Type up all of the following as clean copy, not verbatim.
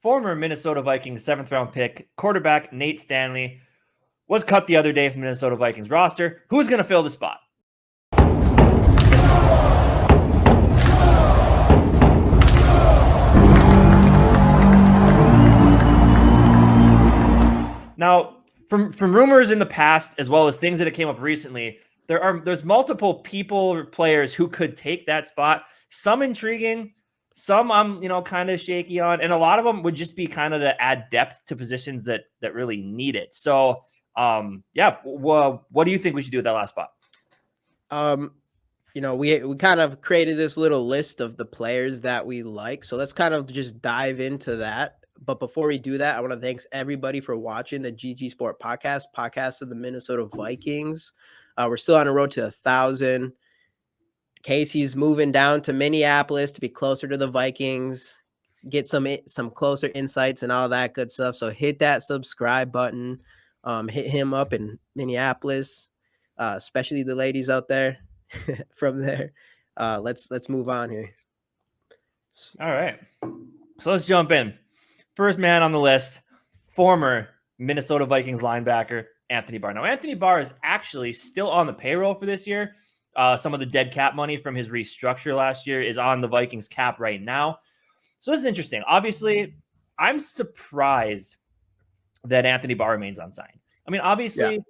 former Minnesota Vikings 7th-round pick, quarterback Nate Stanley, was cut the other day from the Minnesota Vikings roster. Who's going to fill the spot? Now, from rumors in the past, as well as things that have came up recently, there's multiple people or players who could take that spot. Some intriguing, some I'm kind of shaky on, and a lot of them would just be kind of to add depth to positions that really need it. So, what do you think we should do with that last spot? We kind of created this little list of the players that we like, so let's kind of just dive into that. But before we do that, I want to thank everybody for watching the GG Sport podcast of the Minnesota Vikings. We're still on the road to 1,000. Casey's moving down to Minneapolis to be closer to the Vikings, get some closer insights and all that good stuff. So hit that subscribe button. Hit him up in Minneapolis, especially the ladies out there. From there, let's move on here. All right, so let's jump in. First man on the list, former Minnesota Vikings linebacker Anthony Barr. Now, Anthony Barr is actually still on the payroll for this year. Some of the dead cap money from his restructure last year is on the Vikings cap right now. So this is interesting. Obviously, I'm surprised that Anthony Barr remains unsigned. I mean, obviously,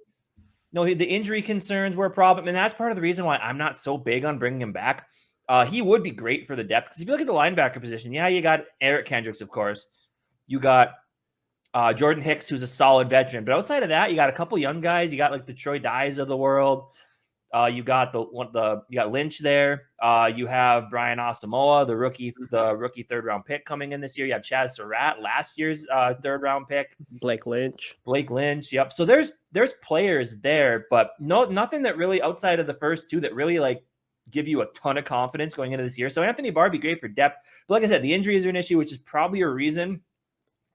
the injury concerns were a problem, and that's part of the reason why I'm not so big on bringing him back. He would be great for the depth, because if you look at the linebacker position, you got Eric Kendricks, of course. You got Jordan Hicks, who's a solid veteran. But outside of that, you got a couple young guys. You got like the Troy Dyes of the world. You got you got Lynch there. You have Brian Asamoah, the rookie 3rd-round pick coming in this year. You have Chaz Surratt, last year's 3rd-round pick. Blake Lynch. Yep. So there's players there, but nothing that really outside of the first two that really like give you a ton of confidence going into this year. So Anthony Barr would be great for depth. But like I said, the injuries are an issue, which is probably a reason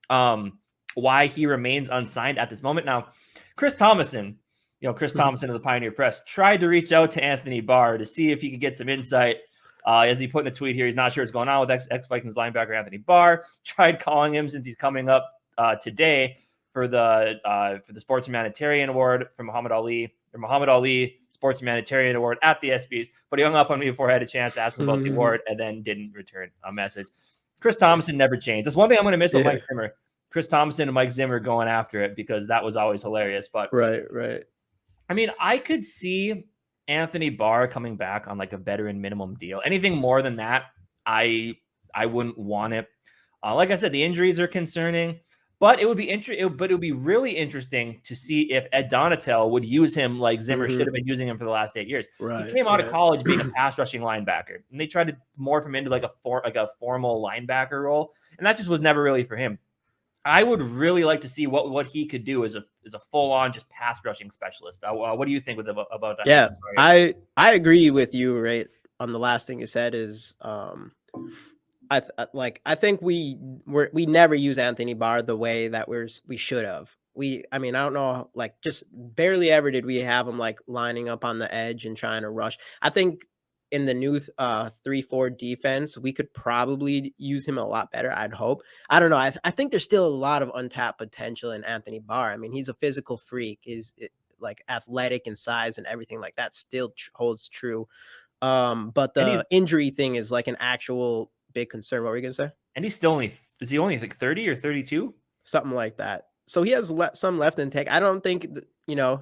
why he remains unsigned at this moment. Now, Chris Thomason of the Pioneer Press tried to reach out to Anthony Barr to see if he could get some insight. As he put in a tweet here, he's not sure what's going on with ex-Vikings linebacker Anthony Barr. Tried calling him since he's coming up today for the Sports Humanitarian Award from Muhammad Ali Sports Humanitarian Award at the ESPYs, but he hung up on me before I had a chance to ask him about the award and then didn't return a message. Chris Thomason never changed. That's one thing I'm going to miss with Mike Zimmer. Chris Thomason and Mike Zimmer going after it, because that was always hilarious. But right. I mean, I could see Anthony Barr coming back on like a veteran minimum deal. Anything more than that, I wouldn't want it. Like I said, the injuries are concerning, but it would be really interesting to see if Ed Donatel would use him like Zimmer should have been using him for the last 8 years. He came out of college being a pass rushing linebacker, and they tried to morph him into like a formal linebacker role, and that just was never really for him. I would really like to see what he could do as a full on just pass rushing specialist. What do you think about that? Yeah, I agree with you. Right on the last thing you said is I think we never use Anthony Barr the way that we should have. I don't know, like just barely ever did we have him like lining up on the edge and trying to rush. I think in the new 3-4 defense, we could probably use him a lot better. I'd hope. I don't know. I think there's still a lot of untapped potential in Anthony Barr. I mean, he's a physical freak. He's like athletic and size and everything like that still holds true. But the injury thing is like an actual big concern. What were you gonna say? And he's still only like 30 or 32, something like that. So he has some left in take. I don't think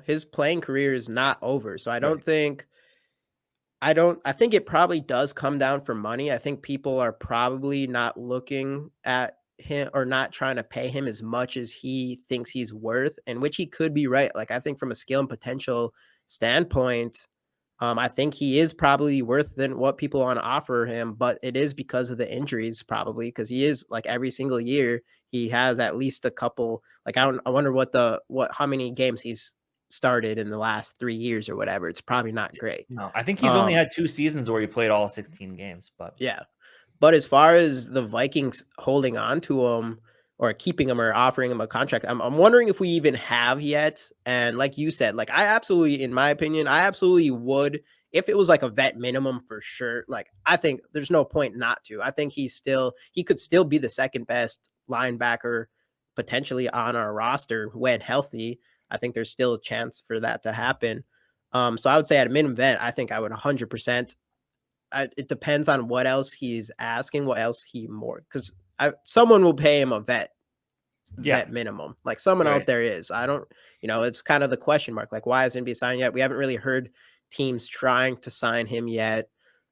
his playing career is not over. So I don't think. I think it probably does come down for money. I think people are probably not looking at him or not trying to pay him as much as he thinks he's worth, and which he could be right. Like I think from a skill and potential standpoint, I think he is probably worth than what people want to offer him, but it is because of the injuries, probably because he is like every single year he has at least a couple. Like I wonder how many games he's started in the last 3 years or whatever. It's probably not great. No, I think he's only had 2 seasons where he played all 16 games. But yeah, but as far as the Vikings holding on to him or keeping him or offering him a contract, I'm wondering if we even have yet. And like you said, like in my opinion, I absolutely would if it was like a vet minimum for sure. Like I think there's no point not to. I think he could still be the second best linebacker potentially on our roster when healthy. I think there's still a chance for that to happen. So I would say at a minimum vet, I think I would 100%. It depends on what else he's asking, what else he more, because someone will pay him a Yeah. vet minimum. Like someone out Right. there is. I don't, it's kind of the question mark. Like, why hasn't he signed yet? We haven't really heard teams trying to sign him yet.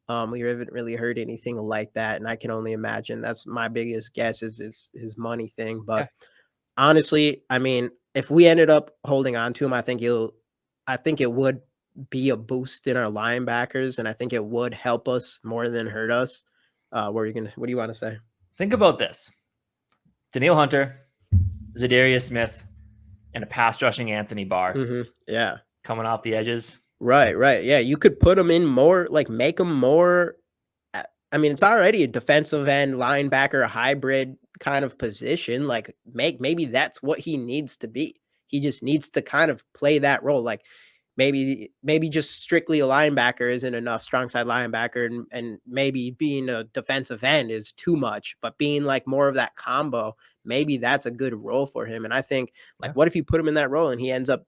We haven't really heard anything like that, and I can only imagine that's my biggest guess is his money thing. Yeah. But honestly, I mean, if we ended up holding on to him, I think it would be a boost in our linebackers, and I think it would help us more than hurt us. What do you want to say? Think about this: Danielle Hunter, Zadarius Smith, and a pass rushing Anthony Barr Yeah. coming off the edges. Right. Yeah, you could put him in more, like make him more. I mean, it's already a defensive end linebacker hybrid kind of position. Like, maybe that's what he needs to be. He just needs to kind of play that role. Like, maybe just strictly a linebacker isn't enough, strong side linebacker, and maybe being a defensive end is too much. But being like more of that combo, maybe that's a good role for him. And I think, like, what if you put him in that role and he ends up,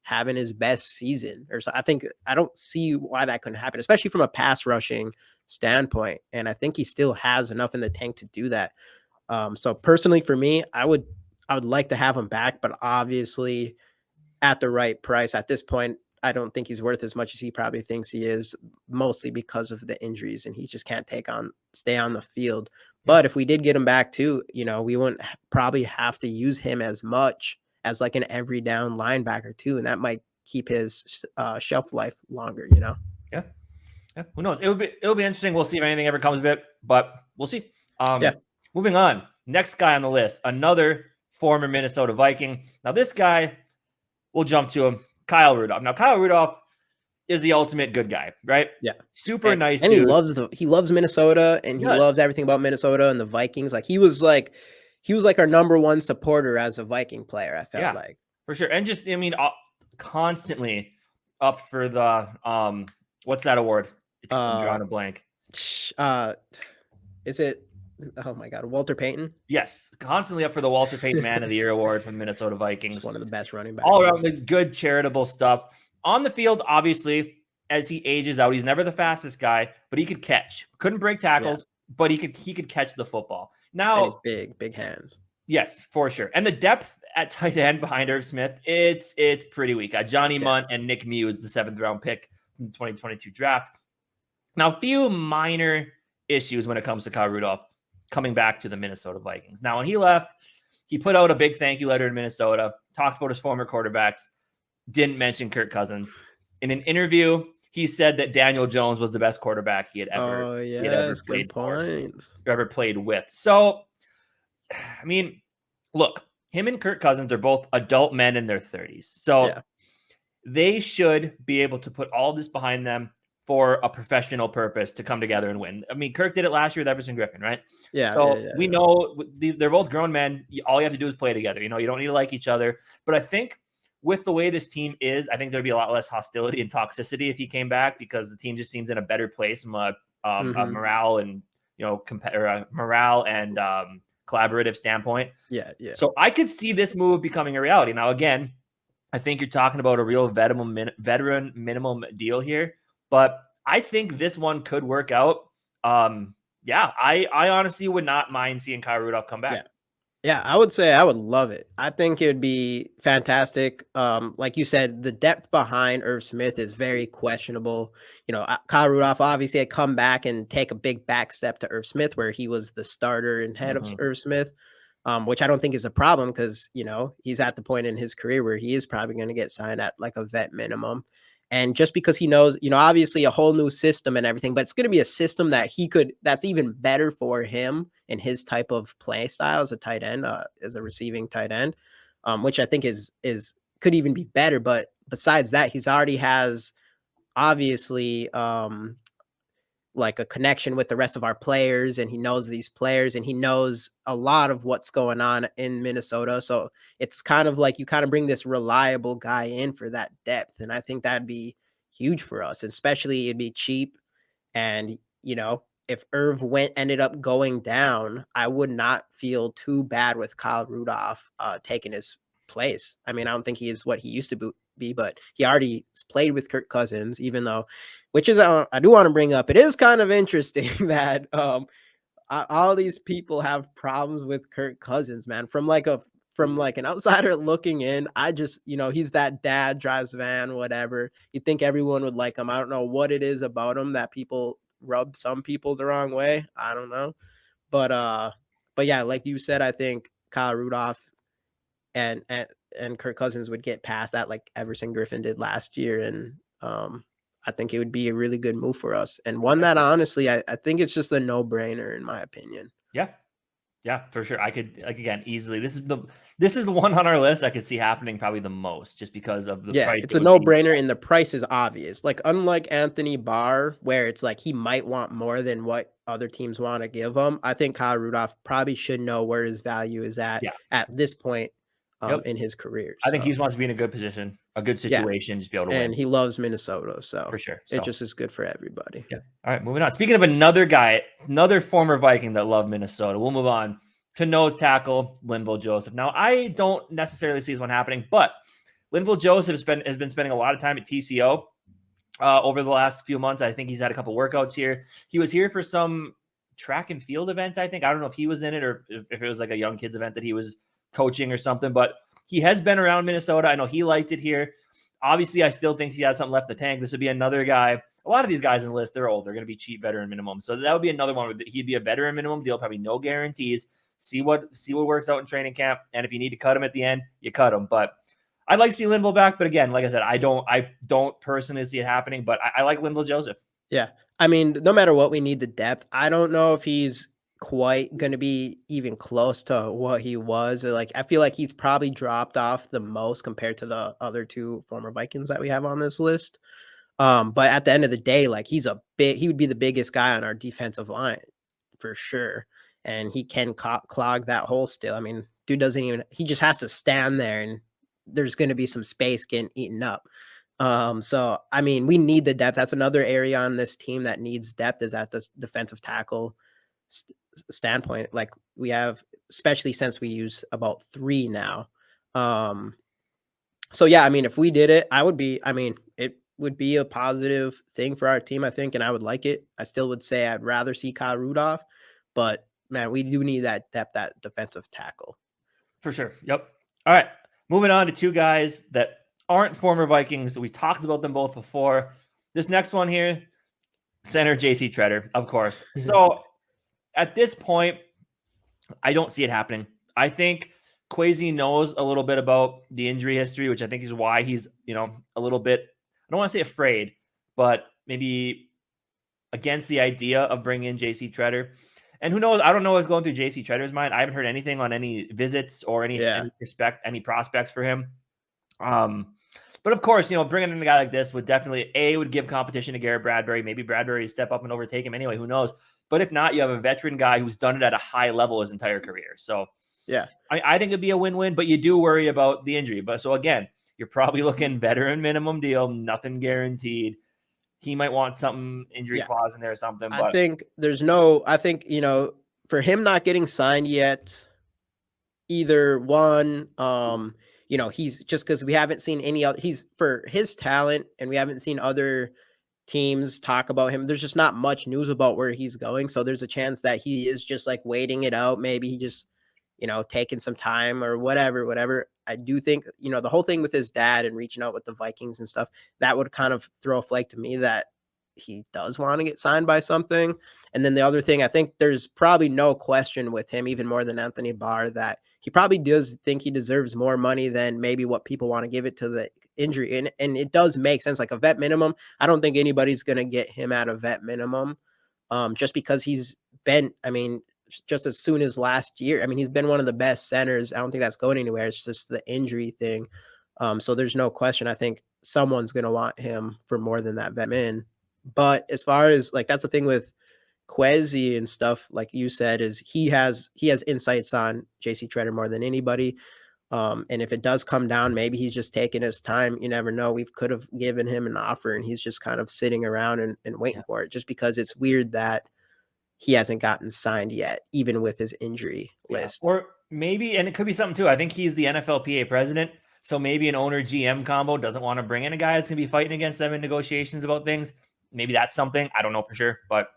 having his best season or so? I don't see why that couldn't happen, especially from a pass rushing standpoint. And I think he still has enough in the tank to do that. So personally for me, I would like to have him back, but obviously at the right price. At this point, I don't think he's worth as much as he probably thinks he is, mostly because of the injuries and he just can't stay on the field. But if we did get him back too, we wouldn't probably have to use him as much as like an every down linebacker too, and that might keep his shelf life longer. Yeah. Who knows? It'll be interesting. We'll see if anything ever comes of it, but we'll see. Yeah. Moving on. Next guy on the list, another former Minnesota Viking. Now this guy, we'll jump to him, Kyle Rudolph. Now Kyle Rudolph is the ultimate good guy, right? Yeah. Super nice and dude. he loves Minnesota, and he loves everything about Minnesota and the Vikings. Like he was like our number one supporter as a Viking player, I felt like. For sure. And just, I mean, constantly up for the what's that award? I'm drawing a blank. Is it, oh my God, Walter Payton? Yes, constantly up for the Walter Payton Man of the Year award from the Minnesota Vikings. He's one of the best running backs. All around good charitable stuff. On the field, obviously, as he ages out, he's never the fastest guy, but he could catch. Couldn't break tackles, but he could catch the football. Now, big hands. Yes, for sure. And the depth at tight end behind Irv Smith, it's pretty weak. Johnny Munt and Nick Muse, the 7th round pick from the 2022 draft. Now, a few minor issues when it comes to Kyle Rudolph coming back to the Minnesota Vikings. Now, when he left, he put out a big thank you letter in Minnesota, talked about his former quarterbacks, didn't mention Kirk Cousins. In an interview, he said that Daniel Jones was the best quarterback he had ever played with. So, I mean, look, him and Kirk Cousins are both adult men in their 30s. So they should be able to put all this behind them for a professional purpose to come together and win. I mean, Kirk did it last year with Everson Griffin, right? We know they're both grown men. All you have to do is play together. You don't need to like each other. But I think with the way this team is, I think there'd be a lot less hostility and toxicity if he came back, because the team just seems in a better place from a morale and morale and collaborative standpoint. Yeah. So I could see this move becoming a reality. Now, again, I think you're talking about a real veteran minimum deal here, but I think this one could work out. I honestly would not mind seeing Kyle Rudolph come back. Yeah, I would say I would love it. I think it would be fantastic. Like you said, the depth behind Irv Smith is very questionable. Kyle Rudolph obviously had come back and take a big back step to Irv Smith, where he was the starter and head of Irv Smith, which I don't think is a problem, because, he's at the point in his career where he is probably going to get signed at like a vet minimum. And just because he knows, obviously a whole new system and everything, but it's going to be a system that's even better for him and his type of play style as a tight end, as a receiving tight end, which I think could even be better. But besides that, he's already has obviously like a connection with the rest of our players, and he knows these players, and he knows a lot of what's going on in Minnesota. So it's kind of like you kind of bring this reliable guy in for that depth. And I think that'd be huge for us, especially it'd be cheap. And, if Irv ended up going down, I would not feel too bad with Kyle Rudolph taking his place. I mean, I don't think he is what he used to be, but he already played with Kirk Cousins, even though, which is I do want to bring up. It is kind of interesting that all these people have problems with Kirk Cousins, man. From like an outsider looking in, I just, he's that dad, drives van, whatever. You think everyone would like him. I don't know what it is about him that people rub some people the wrong way. I don't know. But yeah, like you said, I think Kyle Rudolph and and Kirk Cousins would get past that like Everson Griffin did last year. And I think it would be a really good move for us. And one that honestly, I think it's just a no-brainer in my opinion. Yeah. Yeah, for sure. I could, like, again, easily. This is the one on our list I could see happening probably the most, just because of the price. It's a no-brainer, and the price is obvious. Like, unlike Anthony Barr, where it's like he might want more than what other teams want to give him, I think Kyle Rudolph probably should know where his value is at this point in his career. I think he just wants to be in a good position, a good situation, just be able to win. And he loves Minnesota, so for sure. It just is good for everybody. Yeah. All right, moving on. Speaking of another guy, another former Viking that loved Minnesota, we'll move on to nose tackle Linval Joseph. Now, I don't necessarily see this one happening, but Linval Joseph has been spending a lot of time at TCO over the last few months. I think he's had a couple workouts here. He was here for some track and field event, I think. I don't know if he was in it or if it was like a young kids event that he was coaching or something, but he has been around Minnesota. I know he liked it here. Obviously, I still think he has something left in the tank. This would be another guy. A lot of these guys in the list, they're old. They're going to be cheap veteran minimum. So that would be another one. He'd be a veteran minimum deal, probably no guarantees. See what works out in training camp. And if you need to cut him at the end, you cut him. But I'd like to see Linval back. But again, like I said, I don't personally see it happening, but I like Linval Joseph. Yeah. I mean, no matter what, we need the depth. I don't know if he's quite going to be even close to what he was. Or like, I feel like he's probably dropped off the most compared to the other two former Vikings that we have on this list. But at the end of the day, like he would be the biggest guy on our defensive line for sure. And he can clog that hole still. I mean, dude he just has to stand there and there's going to be some space getting eaten up. So, I mean, we need the depth. That's another area on this team that needs depth, is at the defensive tackle standpoint. Like we have, especially since we use about 3 now. So yeah, I mean, if we did it, it would be a positive thing for our team, I think, and I would like it. I still would say I'd rather see Kyle Rudolph, but man, we do need that depth at defensive tackle. For sure. Yep. All right. Moving on to 2 guys that aren't former Vikings. We talked about them both before. This next one here, center J.C. Tretter, of course. So at this point, I don't see it happening. I think Kwesi knows a little bit about the injury history, which I think is why he's, a little bit, I don't want to say afraid, but maybe against the idea of bringing in J.C. Tretter. And who knows? I don't know what's going through J.C. Tretter's mind. I haven't heard anything on any visits or any prospects for him. But of course, bringing in a guy like this would definitely would give competition to Garrett Bradbury. Maybe Bradbury step up and overtake him anyway. Who knows? But if not, you have a veteran guy who's done it at a high level his entire career. So yeah, I think it'd be a win-win. But you do worry about the injury. But so again, you're probably looking veteran minimum deal, nothing guaranteed. He might want something injury clause in there or something. But I think for him not getting signed yet, either one, he's just because we haven't seen any other, he's for his talent and we haven't seen other teams talk about him. There's just not much news about where he's going. So there's a chance that he is just like waiting it out. Maybe he just, taking some time or whatever. I do think, the whole thing with his dad and reaching out with the Vikings and stuff, that would kind of throw a flag to me that he does want to get signed by something. And then the other thing, I think there's probably no question with him, even more than Anthony Barr, that he probably does think he deserves more money than maybe what people want to give it to the injury. And it does make sense. Like a vet minimum, I don't think anybody's going to get him at a vet minimum just because he's been, just as soon as last year, he's been one of the best centers. I don't think that's going anywhere. It's just the injury thing. So there's no question. I think someone's going to want him for more than that vet min. But as far as like, that's the thing with Kwesi and stuff, like you said, is he has insights on JC Tretter more than anybody. And if it does come down, maybe he's just taking his time. You never know. We could have given him an offer and he's just kind of sitting around and waiting for it, just because it's weird that, he hasn't gotten signed yet, even with his injury list. Or maybe, and it could be something too. I think he's the NFLPA president. So maybe an owner GM combo doesn't want to bring in a guy that's going to be fighting against them in negotiations about things. Maybe that's something. I don't know for sure, but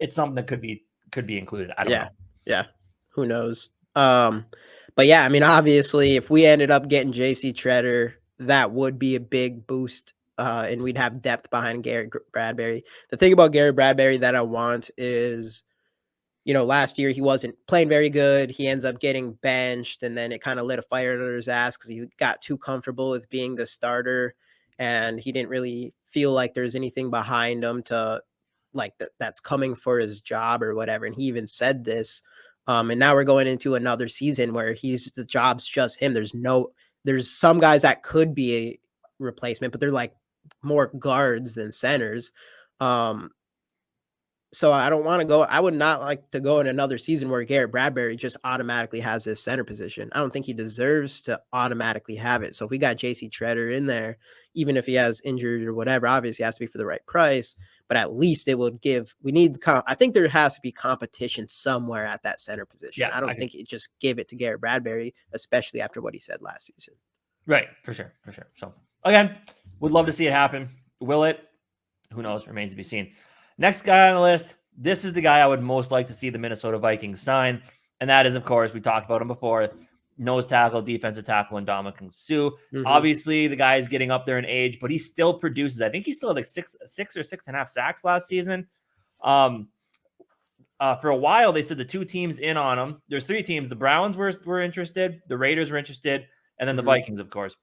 it's something that could be included. I don't know. Yeah. Who knows? But yeah, I mean, obviously, if we ended up getting JC Treader, that would be a big boost. And we'd have depth behind Garrett Bradbury. The thing about Garrett Bradbury that I want is, last year he wasn't playing very good. He ends up getting benched, and then it kind of lit a fire under his ass because he got too comfortable with being the starter, and he didn't really feel like there's anything behind him to that's coming for his job or whatever. And he even said this. And now we're going into another season where the job's just him. There's some guys that could be a replacement, but they're like more guards than centers. So I would not like to go in another season where Garrett Bradbury just automatically has his center position. I don't think he deserves to automatically have it. So if we got JC Treader in there, even if he has injured or whatever, obviously it has to be for the right price, but at least it would I think there has to be competition somewhere at that center position. Yeah, I don't think it just give it to Garrett Bradbury, especially after what he said last season. Right. For sure. So again, would love to see it happen. Will it? Who knows? Remains to be seen. Next guy on the list. This is the guy I would most like to see the Minnesota Vikings sign. And that is, of course, we talked about him before, nose tackle, defensive tackle, and Ndamukong Suh. Mhm. Obviously, the guy is getting up there in age, but he still produces. I think he still had like six or 6.5 sacks last season. For a while, they said the two teams in on him. There's three teams. The Browns were interested. The Raiders were interested. And then the Vikings, of course.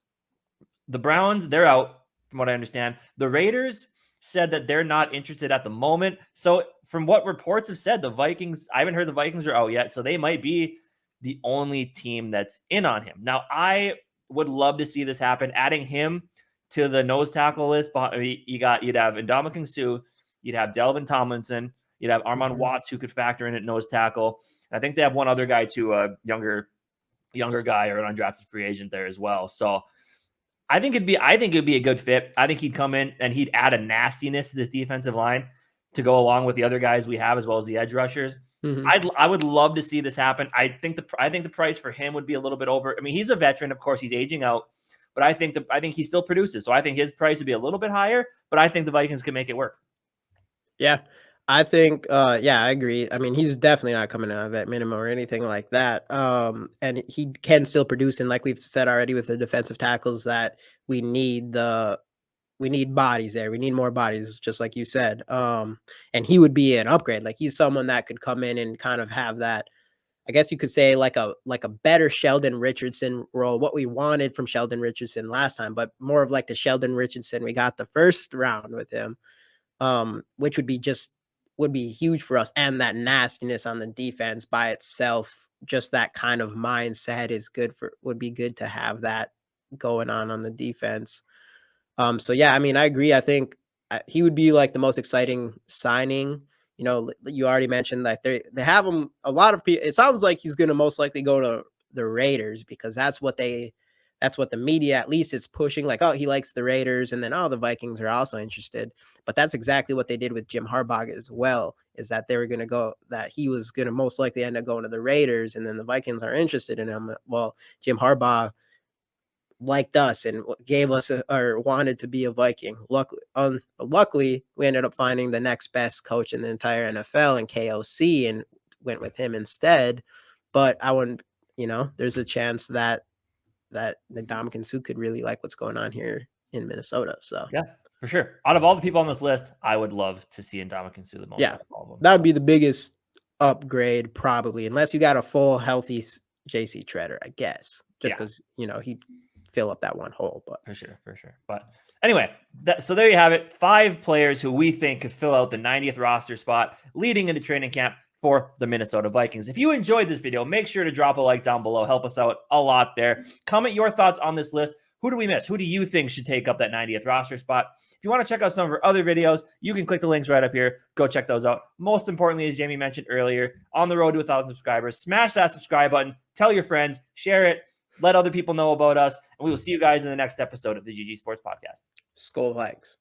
The Browns, they're out, from what I understand. The Raiders said that they're not interested at the moment. So from what reports have said, the Vikings, I haven't heard the Vikings are out yet. So they might be the only team that's in on him. Now, I would love to see this happen. Adding him to the nose tackle list, you'd have Ndamukong Suh, you'd have Delvin Tomlinson, you'd have Armand Watts, who could factor in at nose tackle. I think they have one other guy too, a younger guy or an undrafted free agent there as well. So I think it'd be a good fit. I think he'd come in and he'd add a nastiness to this defensive line to go along with the other guys we have, as well as the edge rushers. I would love to see this happen. I think the price for him would be a little bit over. I mean, he's a veteran, of course, he's aging out, but I think he still produces. So I think his price would be a little bit higher, but I think the Vikings can make it work. Yeah. I think, I agree. I mean, he's definitely not coming out of that minimum or anything like that. And he can still produce. And like we've said already with the defensive tackles, that we need bodies there. We need more bodies, just like you said. And he would be an upgrade. Like, he's someone that could come in and kind of have that, I guess you could say, like a better Sheldon Richardson role, what we wanted from Sheldon Richardson last time, but more of like the Sheldon Richardson we got the first round with him, which would be huge for us. And that nastiness on the defense by itself, just that kind of mindset would be good to have that going on the defense. So yeah, I mean, I agree. I think he would be like the most exciting signing. You already mentioned that they have him. A lot of people, it sounds like he's going to most likely go to the Raiders, because that's what the media at least is pushing. Like, oh, he likes the Raiders, and then the Vikings are also interested. But that's exactly what they did with Jim Harbaugh as well, is that they were going to go, that he was going to most likely end up going to the Raiders, and then the Vikings are interested in him. Well, Jim Harbaugh liked us and gave us or wanted to be a Viking. Luckily, we ended up finding the next best coach in the entire NFL in KOC and went with him instead. But I wouldn't, there's a chance that the Ndamukong Suh could really like what's going on here in Minnesota. So yeah, for sure. Out of all the people on this list, I would love to see Ndamukong Suh the most. Yeah, that would be the biggest upgrade probably, unless you got a full healthy JC Treader, I guess, just because he'd fill up that one hole. But for sure. But anyway, so there you have it. 5 players who we think could fill out the 90th roster spot leading into training camp for the Minnesota Vikings. If you enjoyed this video, make sure to drop a like down below. Help us out a lot there. Comment your thoughts on this list. Who do we miss? Who do you think should take up that 90th roster spot? If you want to check out some of our other videos, you can click the links right up here. Go check those out. Most importantly, as Jamie mentioned earlier, on the road to 1,000 subscribers, smash that subscribe button. Tell your friends. Share it. Let other people know about us. And we will see you guys in the next episode of the GG Sports Podcast. Skol Vikings.